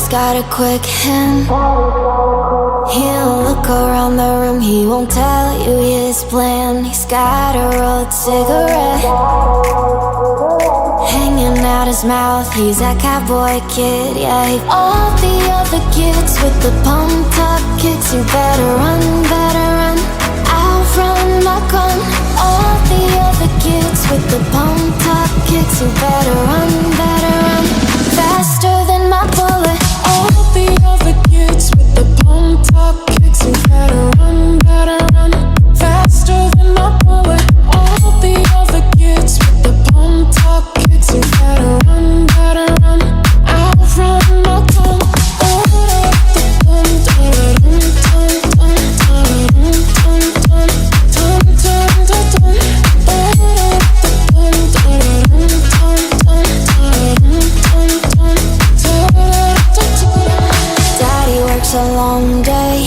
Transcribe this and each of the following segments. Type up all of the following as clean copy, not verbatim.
he's got a quick hand. He'll look around the room, he won't tell you his plan. He's got a rolled cigarette hanging out his mouth, he's that cowboy kid, yeah. All the other kids with the pumped up kicks, you better run, outrun my gun. All the other kids with the pumped up kicks, you better run, faster than my bullet. All the other kids with the pumped up kicks, you better run, faster than my bullet. All the other kids with the pumped up kicks, you better run, outrun my gun. Daddy works a long day,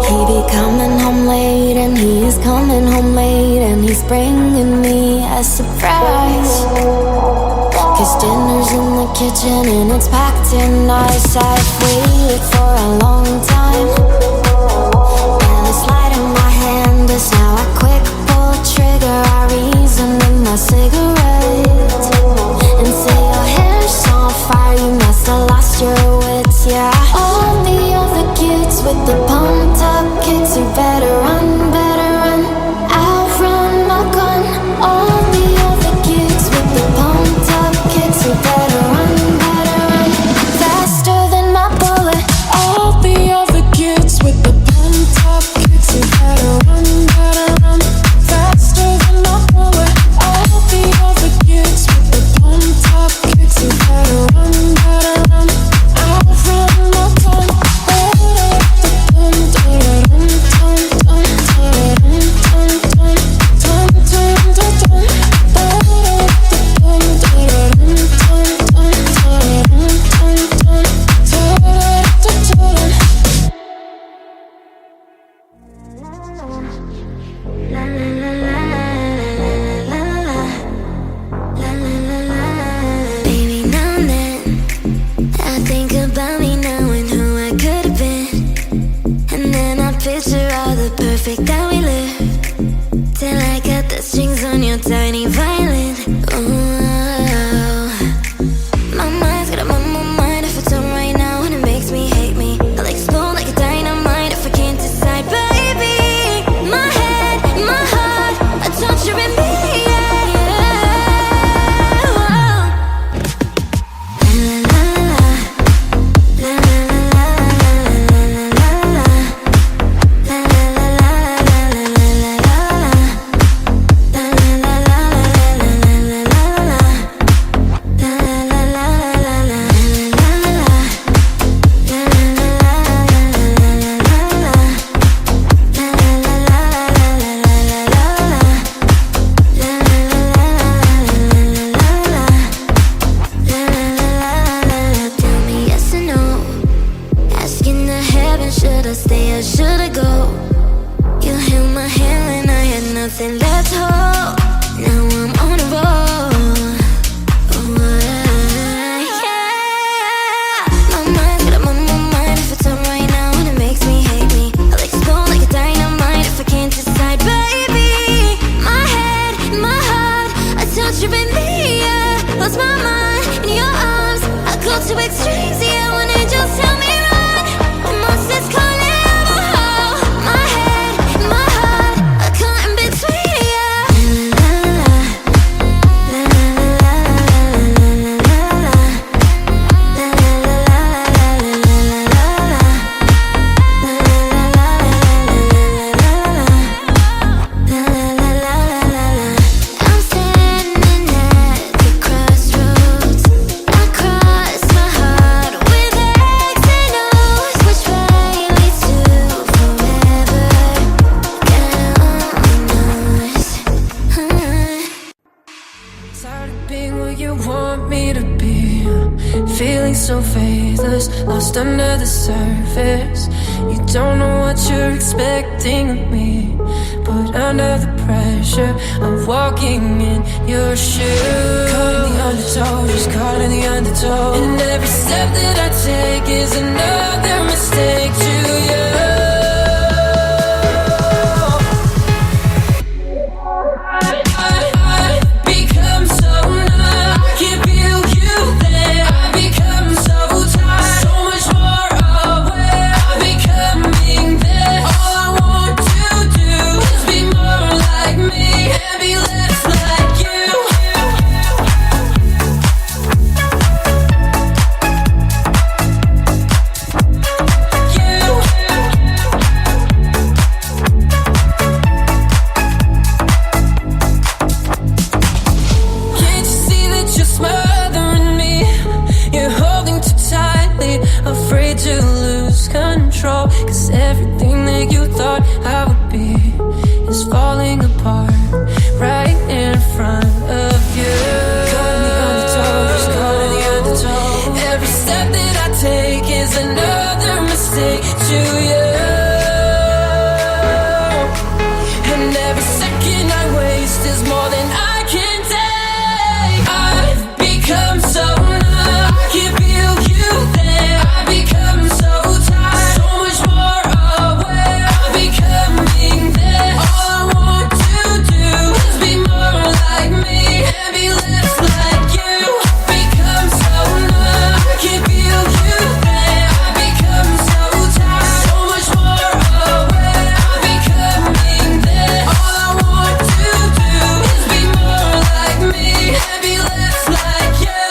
he be coming home late, and he's coming home late, and he's bringing me a surprise. Cause dinner's in the kitchen and it's packed in nice. I've waited for a long time, and this light in my hand is now a quick pull trigger. I reason with my cigarette and say your hair's on fire, you must have lost your wits, yeah. All the other kids with the pumped up kicks, you better run, outrun my gun. All the other kids with the pumped up kicks, you better run, faster than my bullet. All the other kids with the pumped up kicks, you better run, faster than my bullet. All the other kids with the pumped up kicks, you better run, outrun my gun. Baby, now and then I think about me now and who I could have been, and then I picture all the perfect that we lived, till I got the strings on your tiny violin. Oh, my mind's got a mind if it's on right now, and it makes me hate me. I'll explode like a dynamite if I can't decide, baby. My head, my heart, a torturing me. so faithless, lost under the surface. You don't know what you're expecting of me, but under the pressure pressure of walking in your shoes. Caught in the undertow, just caught in the undertow. And every step that I take is another mistake to you. Cause everything that you thought I would be is falling apart right in front of you. Caught in the undertow, just caught in the undertow. Every step that I take is another mistake to you. And every second I waste is more than I can take. I've become so numb, I can feel you there. I become so tired, so much more aware. I'm becoming there. All I want to do is be more like me and be less like you. Become so numb, I can feel you there. I become so tired, so much more aware. I'm becoming there. All I want to do is be more like me and be less like you.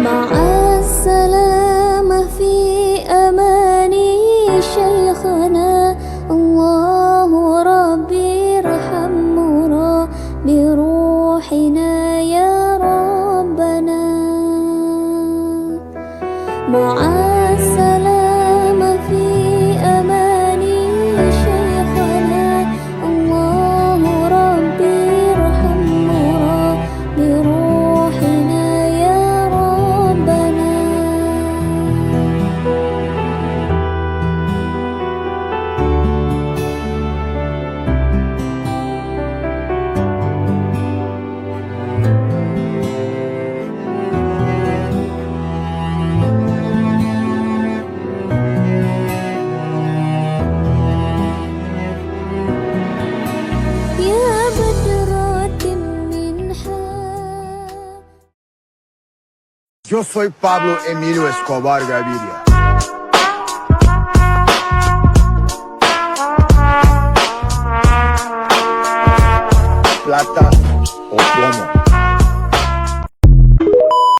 مع السلامة في أماني شيخنا الله ربي ارحمنا بروحنا يا ربنا. مع السلامة في أماني شيخنا الله ربي ارحمنا بروحنا يا ربنا. يا بدرة منها. Yo soy Pablo Emilio Escobar Gaviria. Plata